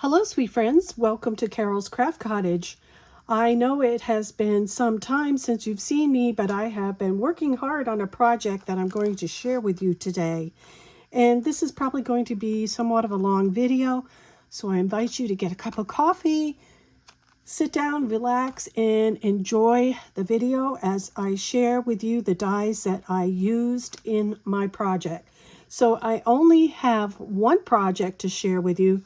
Hello, sweet friends. Welcome to Carol's Craft Cottage. I know it has been some time since you've seen me, but I have been working hard on a project that I'm going to share with you today. And this is probably going to be somewhat of a long video, so I invite you to get a cup of coffee, sit down, relax, and enjoy the video as I share with you the dies that I used in my project. So I only have one project to share with you,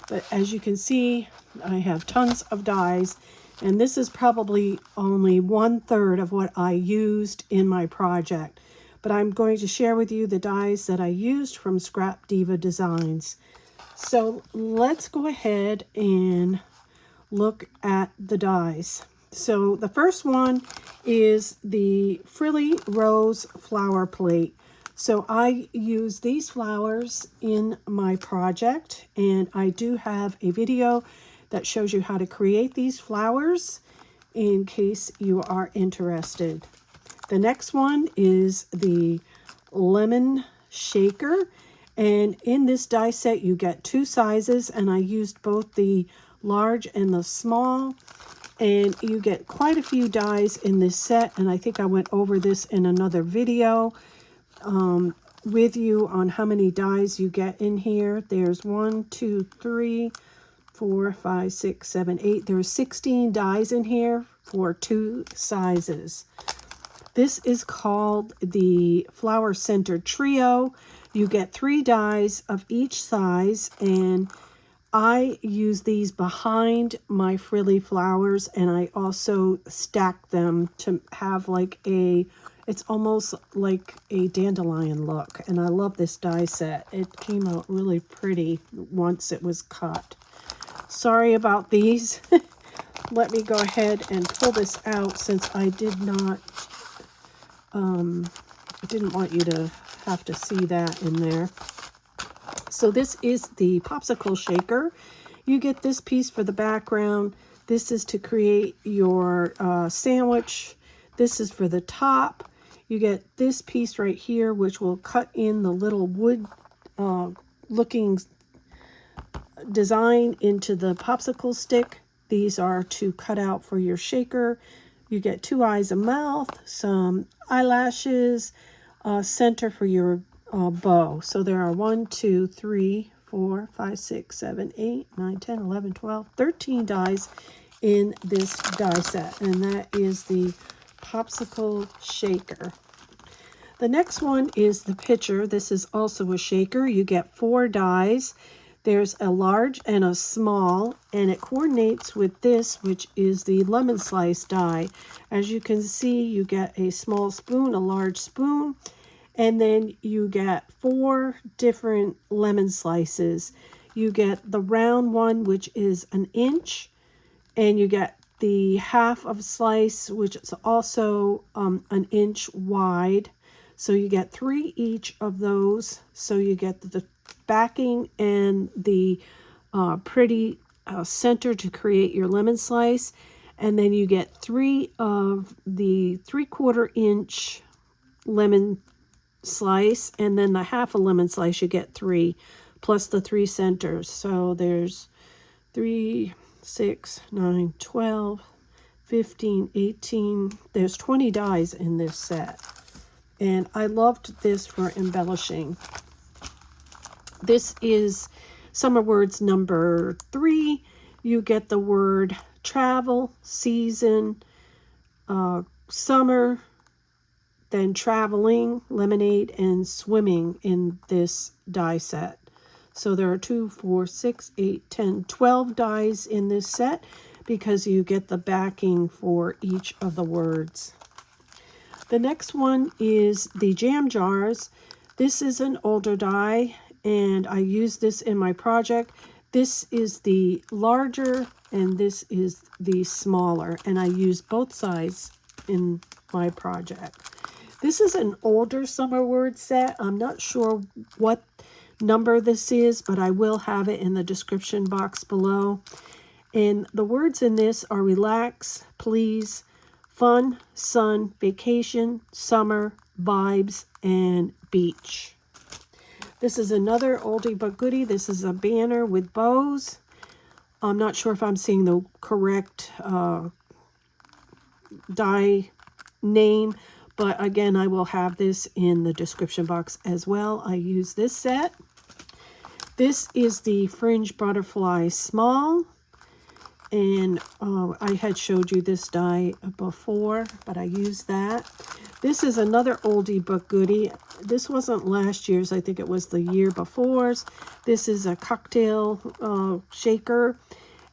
but as you can see, I have tons of dies, and this is probably only 1/3 of what I used in my project. But I'm going to share with you the dies that I used from Scrapdiva Designs. So let's go ahead and look at the dies. So the first one is the Frilly Rose flower plate. So I use these flowers in my project, and I do have a video that shows you how to create these flowers in case you are interested. The next one is the lemon shaker, and in this die set you get two sizes, and I used both the large and the small, and you get quite a few dies in this set, and I think I went over this in another video with you on how many dies you get in here. There's 1, 2, 3, 4, 5, 6, 7, 8. There's 16 dies in here for two sizes. This is called the Flower Center Trio. You get 3 dies of each size, and I use these behind my frilly flowers, and I also stack them to have like it's almost like a dandelion look. And I love this die set. It came out really pretty once it was cut. Sorry about these. Let me go ahead and pull this out since I did not, I didn't want you to have to see that in there. So this is the Popsicle Shaker. You get this piece for the background. This is to create your sandwich. This is for the top. You get this piece right here, which will cut in the little wood looking design into the popsicle stick. These are to cut out for your shaker. You get 2 eyes, a mouth, some eyelashes, center for your bow. So there are 1, 2, 3, 4, 5, 6, 7, 8, 9, 10, 11, 12, 13 dies in this die set, and that is the Popsicle Shaker. The next one is the pitcher. This is also a shaker. You get 4 dies. There's a large and a small, and it coordinates with this, which is the lemon slice die. As you can see, you get a small spoon, a large spoon, and then you get 4 different lemon slices. You get the round one, which is 1 inch, and you get the half of slice, which is also 1 inch wide. So you get 3 each of those. So you get the backing and the pretty center to create your lemon slice. And then you get 3 of the 3/4 inch lemon slice, and then the half a lemon slice you get 3, plus the 3 centers. So there's 3, 6, 9, 12, 15, 18. There's 20 dies in this set, and I loved this for embellishing. This is Summer Words number 3. You get the word travel, season, summer, then traveling, lemonade, and swimming in this die set. So there are 2, 4, 6, 8, 10, 12 dies in this set because you get the backing for each of the words. The next one is the jam jars. This is an older die, and I use this in my project. This is the larger, and this is the smaller, and I use both sides in my project. This is an older Summer Word set. I'm not sure what number this is, but I will have it in the description box below. And the words in this are relax, please, fun, sun, vacation, summer, vibes, and beach. This is another oldie but goodie. This is a banner with bows. I'm not sure if I'm seeing the correct die name, but again, I will have this in the description box as well. I use this set. This is the Fringe Butterfly Small, and I had showed you this die before, but I used that. This is another oldie but goodie. This wasn't last year's, I think it was the year before's. This is a cocktail shaker,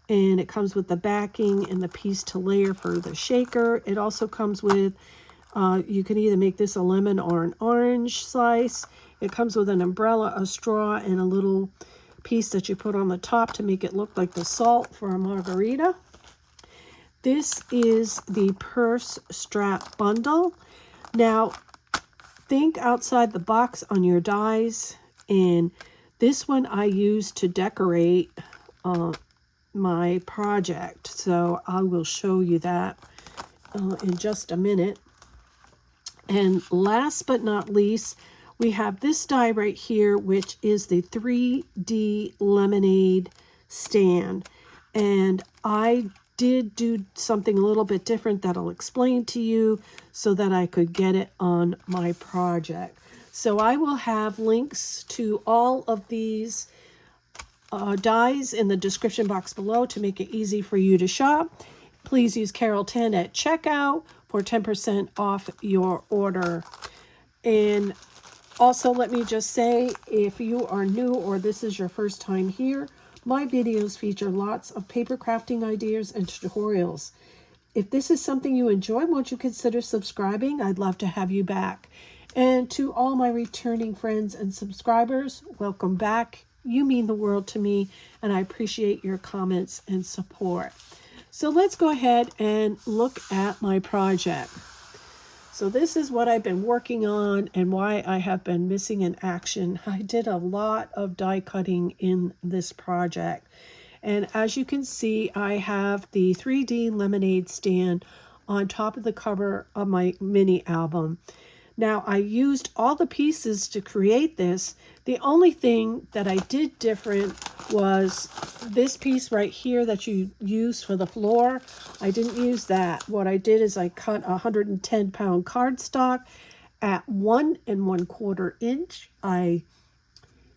and it comes with the backing and the piece to layer for the shaker. It also comes with, you can either make this a lemon or an orange slice. It comes with an umbrella, a straw, and a little piece that you put on the top to make it look like the salt for a margarita. This is the purse strap bundle. Now, think outside the box on your dies, and this one I use to decorate my project. So I will show you that in just a minute. And last but not least, we have this die right here, which is the 3D lemonade stand. And I did do something a little bit different that I'll explain to you so that I could get it on my project. So I will have links to all of these dies in the description box below to make it easy for you to shop. Please use Carol10 at checkout for 10% off your order. And also, let me just say, if you are new or this is your first time here, my videos feature lots of paper crafting ideas and tutorials. If this is something you enjoy, won't you consider subscribing? I'd love to have you back. And to all my returning friends and subscribers, welcome back. You mean the world to me, and I appreciate your comments and support. So let's go ahead and look at my project. So this is what I've been working on and why I have been missing in action. I did a lot of die cutting in this project. And as you can see, I have the 3D lemonade stand on top of the cover of my mini album. Now, I used all the pieces to create this. The only thing that I did different was this piece right here that you use for the floor. I didn't use that. What I did is I cut 110-pound cardstock at 1 1/4 inch. I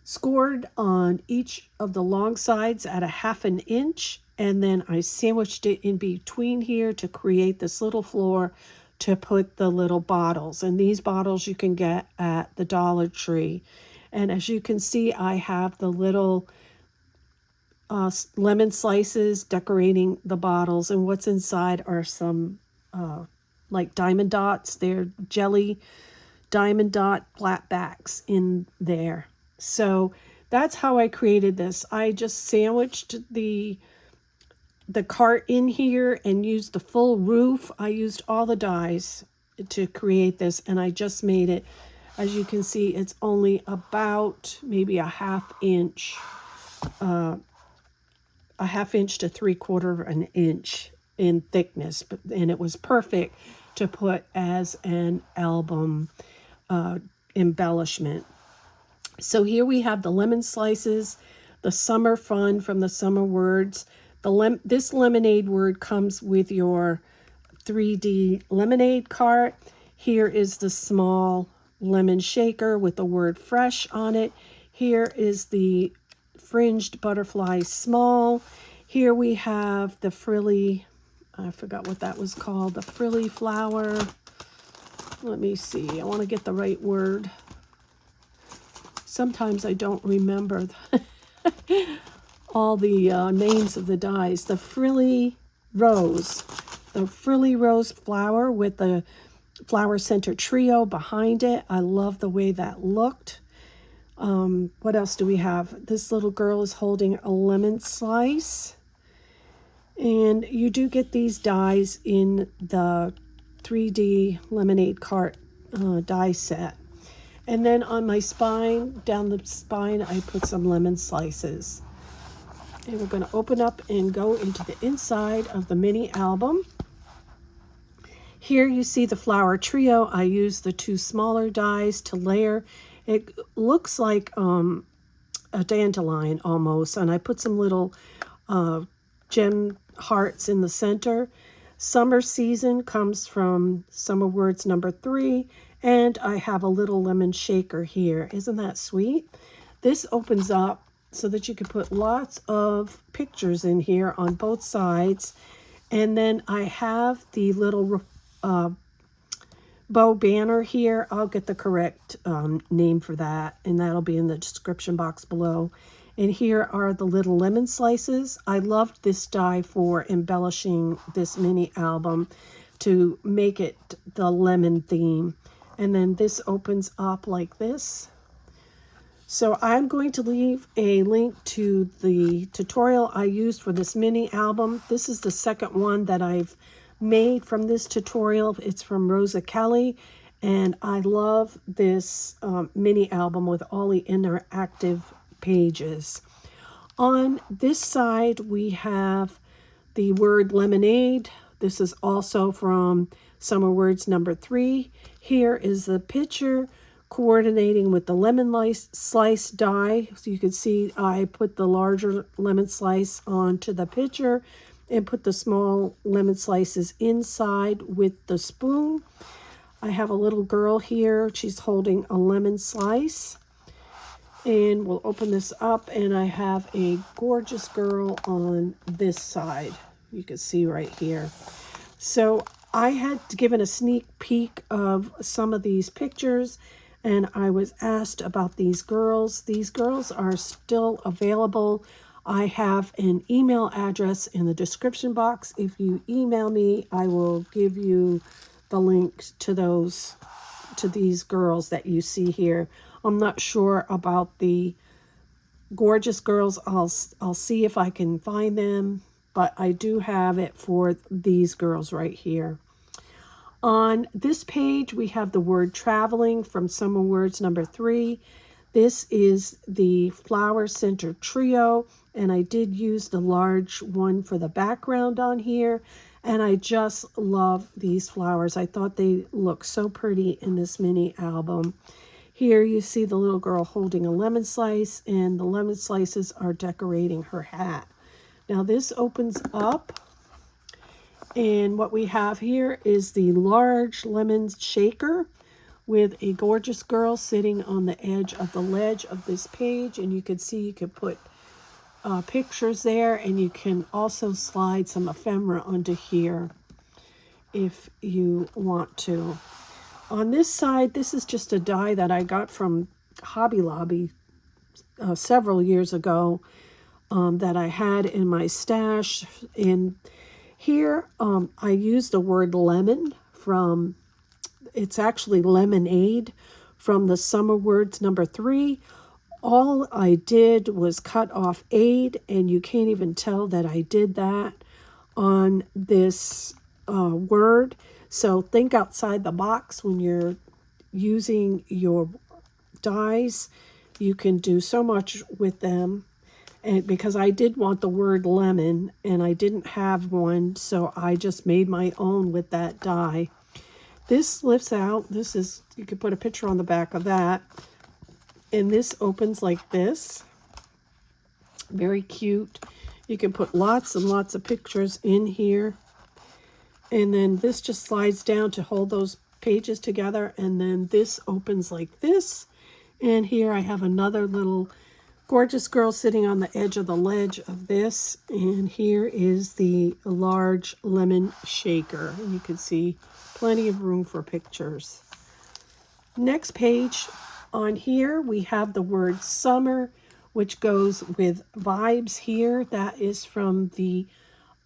scored on each of the long sides at 1/2 inch, and then I sandwiched it in between here to create this little floor to put the little bottles. And these bottles you can get at the Dollar Tree. And as you can see, I have the little lemon slices decorating the bottles, and what's inside are some like diamond dots. They're jelly diamond dot flat backs in there. So that's how I created this. I just sandwiched the cart in here and used the full roof. I used all the dies to create this, and I just made it. As you can see, it's only about maybe a 1/2 inch, a 1/2 inch to 3/4 inch in thickness, and it was perfect to put as an album embellishment. So here we have the lemon slices, the summer fun from the summer words. This lemonade word comes with your 3D lemonade cart. Here is the small lemon shaker with the word fresh on it. Here is the fringed butterfly small. Here we have the frilly, I forgot what that was called, the frilly flower. Let me see, I want to get the right word. Sometimes I don't remember all the names of the dies. The frilly rose flower with the flower center trio behind it. I love the way that looked. What else do we have? This little girl is holding a lemon slice. And you do get these dies in the 3D lemonade cart die set. And then on my spine, down the spine, I put some lemon slices. And we're going to open up and go into the inside of the mini album. Here you see the flower trio. I used the 2 smaller dies to layer. It looks like a dandelion almost, and I put some little gem hearts in the center. Summer Season comes from Summer Words number 3, and I have a little lemon shaker here. Isn't that sweet? This opens up so that you can put lots of pictures in here on both sides. And then I have the little bow banner here. I'll get the correct name for that, and that'll be in the description box below. And here are the little lemon slices. I loved this die for embellishing this mini album to make it the lemon theme. And then this opens up like this. So I'm going to leave a link to the tutorial I used for this mini album. This is the second one that I've made from this tutorial. It's from Rosa Kelly, and I love this mini album with all the interactive pages. On this side, we have the word lemonade. This is also from Summer Words number 3. Here is the picture coordinating with the lemon slice die. So you can see I put the larger lemon slice onto the picture and put the small lemon slices inside with the spoon. I have a little girl here. She's holding a lemon slice. And we'll open this up, and I have a gorgeous girl on this side. You can see right here. So I had given a sneak peek of some of these pictures, and I was asked about these girls. These girls are still available. I have an email address in the description box. If you email me, I will give you the link to these girls that you see here. I'm not sure about the gorgeous girls. I'll see if I can find them, but I do have it for these girls right here. On this page, we have the word traveling from Summer Words number 3. This is the flower center trio, and I did use the large one for the background on here, and I just love these flowers. I thought they look so pretty in this mini album. Here you see the little girl holding a lemon slice, and the lemon slices are decorating her hat. Now this opens up, and what we have here is the large lemon shaker with a gorgeous girl sitting on the edge of the ledge of this page. And you can see you can put pictures there, and you can also slide some ephemera onto here if you want to. On this side, this is just a die that I got from Hobby Lobby several years ago that I had in my stash. And here I used the word lemon from, it's actually lemonade from the Summer Words number 3. All I did was cut off aid, and you can't even tell that I did that on this word. So think outside the box when you're using your dies. You can do so much with them. And because I did want the word lemon, and I didn't have one, so I just made my own with that die. This lifts out. This is, you could put a picture on the back of that. And this opens like this. Very cute. You can put lots and lots of pictures in here. And then this just slides down to hold those pages together. And then this opens like this. And here I have another little gorgeous girl sitting on the edge of the ledge of this. And here is the large lemon shaker. And you can see plenty of room for pictures. Next page on here, we have the word summer, which goes with vibes here. That is from the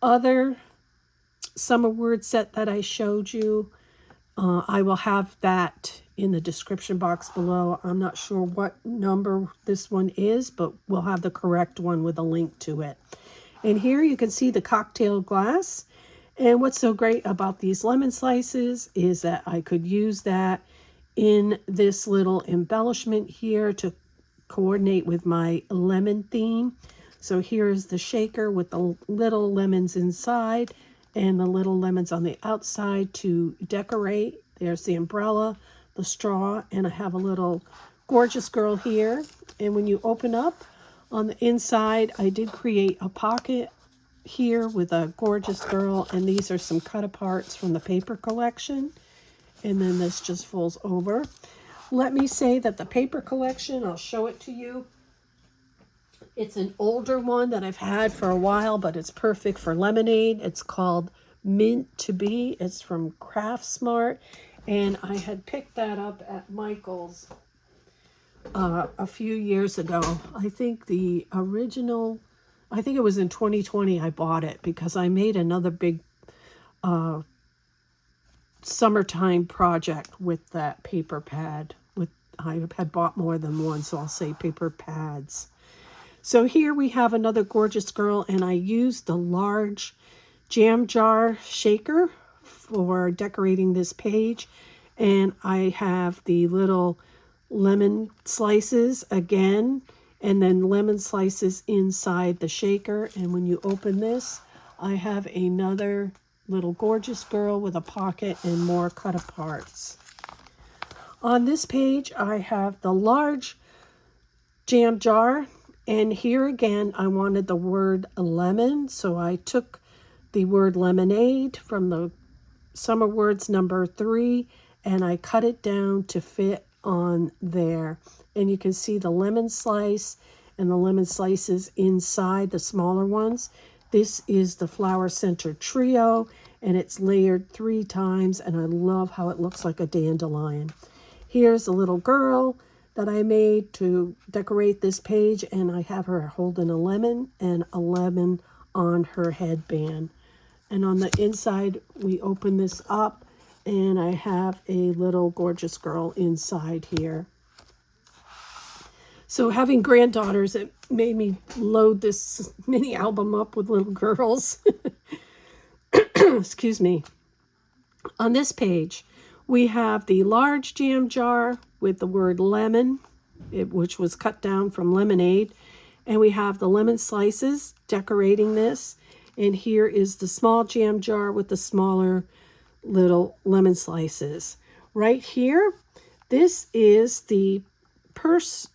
other summer word set that I showed you. I will have that in the description box below. I'm not sure what number this one is, but we'll have the correct one with a link to it. And here you can see the cocktail glass. And what's so great about these lemon slices is that I could use that in this little embellishment here to coordinate with my lemon theme. So here's the shaker with the little lemons inside and the little lemons on the outside to decorate. There's the umbrella, the straw, and I have a little gorgeous girl here. And when you open up on the inside, I did create a pocket here with a gorgeous girl, and these are some cut aparts from the paper collection. And then this just folds over. Let me say that the paper collection, I'll show it to you. It's an older one that I've had for a while, but it's perfect for lemonade. It's called Mint to Be. It's from Craft Smart, and I had picked that up at Michael's a few years ago. I think the original, I think it was in 2020 I bought it because I made another big summertime project with that paper pad. I had bought more than one, so I'll say paper pads. So here we have another gorgeous girl, and I used the large jam jar shaker for decorating this page. And I have the little lemon slices again, and then lemon slices inside the shaker. And when you open this, I have another little gorgeous girl with a pocket and more cut aparts. On this page, I have the large jam jar. And here again, I wanted the word lemon, so I took the word lemonade from the Summer Words number 3, and I cut it down to fit on there. And you can see the lemon slice and the lemon slices inside, the smaller ones. This is the Flower Center Trio, and it's layered 3 times, and I love how it looks like a dandelion. Here's a little girl that I made to decorate this page, and I have her holding a lemon and a lemon on her headband. And on the inside, we open this up, and I have a little gorgeous girl inside here. So having granddaughters, it made me load this mini album up with little girls. Excuse me. On this page, we have the large jam jar with the word lemon, which was cut down from lemonade. And we have the lemon slices decorating this. And here is the small jam jar with the smaller little lemon slices. Right here, this is the purse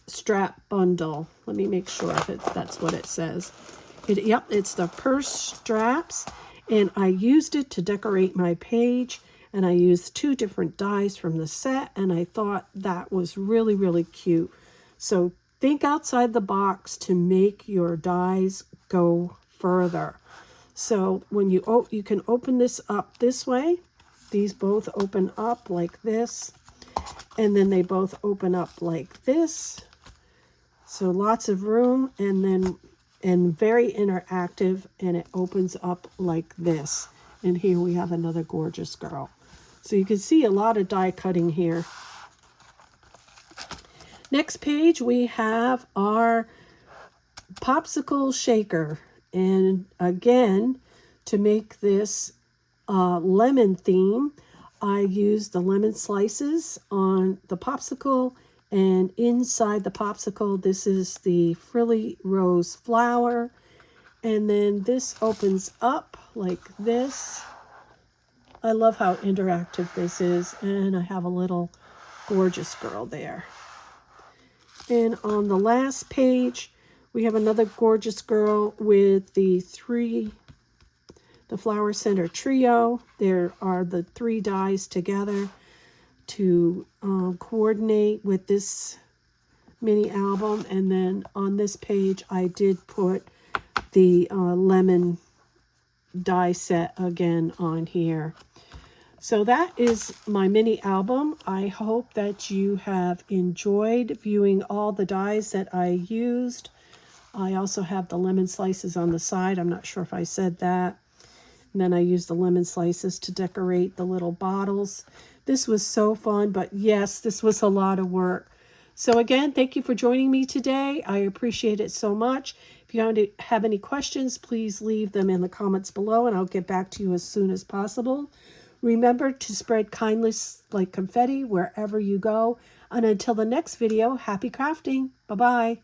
strap bundle. Let me make sure that's what it says. Yep, it's the purse straps. And I used it to decorate my page. And I used 2 different dies from the set, and I thought that was really, really cute. So think outside the box to make your dies go further. So when you can open this up this way. These both open up like this, and then they both open up like this. So lots of room, and very interactive, and it opens up like this. And here we have another gorgeous girl. So you can see a lot of die cutting here. Next page, we have our Popsicle Shaker. And again, to make this lemon theme, I used the lemon slices on the popsicle. And inside the popsicle, this is the Frilly Rose flower. And then this opens up like this. I love how interactive this is, and I have a little gorgeous girl there. And on the last page, we have another gorgeous girl with the Flower Center Trio. There are the 3 dies together to coordinate with this mini album. And then on this page, I did put the lemon die set again on here. So that is my mini album. I hope that you have enjoyed viewing all the dies that I used. I also have the lemon slices on the side. I'm not sure if I said that. And then I used the lemon slices to decorate the little bottles. This was so fun, but yes, this was a lot of work. So again, thank you for joining me today. I appreciate it so much. If you have any questions, please leave them in the comments below, and I'll get back to you as soon as possible. Remember to spread kindness like confetti wherever you go. And until the next video, happy crafting. Bye-bye.